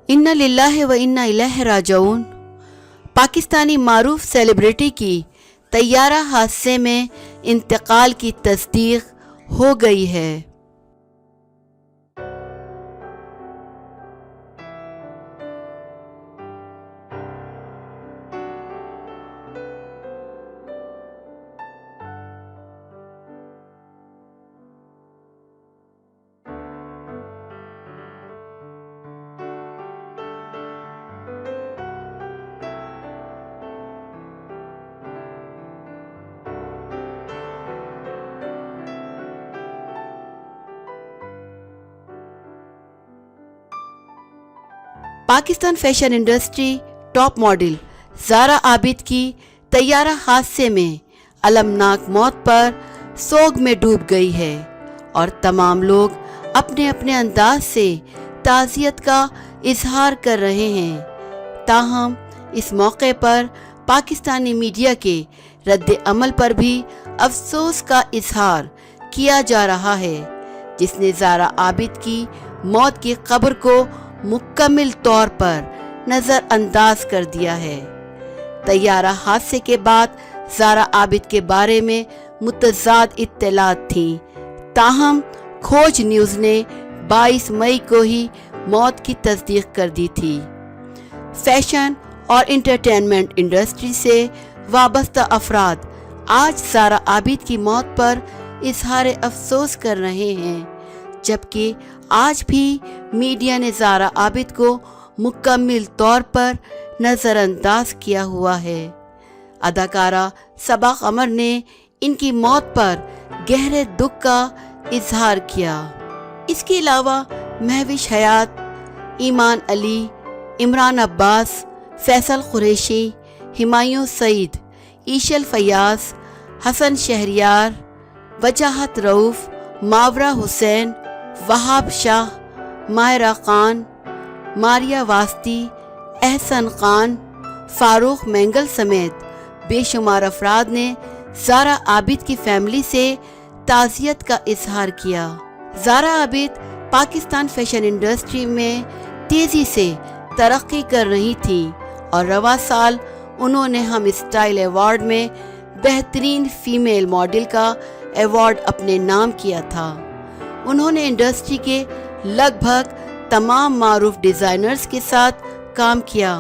इन्ना लिल्लाहि व इन्ना इलैहि राजिऊन। पाकिस्तानी मारूफ सेलिब्रिटी की तैयारा हादसे में इंतकाल की तस्दीक हो गई है। Pakistan fashion industry top model Zara Abid की तैयारा हादसे में अलमनाक मौत पर सोग में डूब गई है और तमाम लोग अपने अपने अंदाज से ताज़ियत का इजहार कर रहे हैं। ताहम इस मौके पर पाकिस्तानी मीडिया के रद्द अमल पर भी अफसोस का इजहार किया जा रहा है, जिसने ज़ारा आबिद की मौत की खबर को मुकम्मल तौर पर नज़रअंदाज कर दिया है। तैयारा हादसे के बाद ज़ारा आबिद के बारे में मुतज़ाद इत्तलात थीं, ताहम खोज न्यूज़ ने 22 मई को ही मौत की तस्दीक कर दी थी। फैशन और इंटरटेनमेंट इंडस्ट्री से वाबस्ता अफराद आज ज़ारा आबिद की मौत पर इजहार अफसोस कर रहे हैं, जबकि आज भी मीडिया ने ज़ारा आबिद को मुकम्मल तौर पर नज़रअंदाज किया हुआ है। अदाकारा सबा कमर ने इनकी मौत पर गहरे दुख का इजहार किया। इसके अलावा महविश हयात, ईमान अली, इमरान अब्बास, फैसल कुरैशी, हिमायूं सईद, ईशल फयाज, हसन शहरियार, वजाहत रऊफ, मावरा हुसैन, वहाब शाह, मायरा खान, मारिया वास्ती, एहसन खान, फारूक मैंगल समेत बेशुमार अफराद ने ज़ारा आबिद की फैमिली से ताज़ियत का इजहार किया। ज़ारा आबिद पाकिस्तान फैशन इंडस्ट्री में तेज़ी से तरक्की कर रही थी और रवा साल उन्होंने हम स्टाइल अवार्ड में बेहतरीन फीमेल मॉडल का अवार्ड अपने नाम किया था। उन्होंने इंडस्ट्री के लगभग तमाम मारूफ डिज़ाइनर्स के साथ काम किया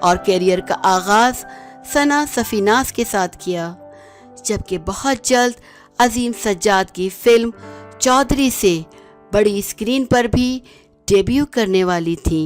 और कैरियर का आगाज़ सना सफीनास के साथ किया, जबकि बहुत जल्द अजीम सज्जाद की फिल्म चौधरी से बड़ी स्क्रीन पर भी डेब्यू करने वाली थी।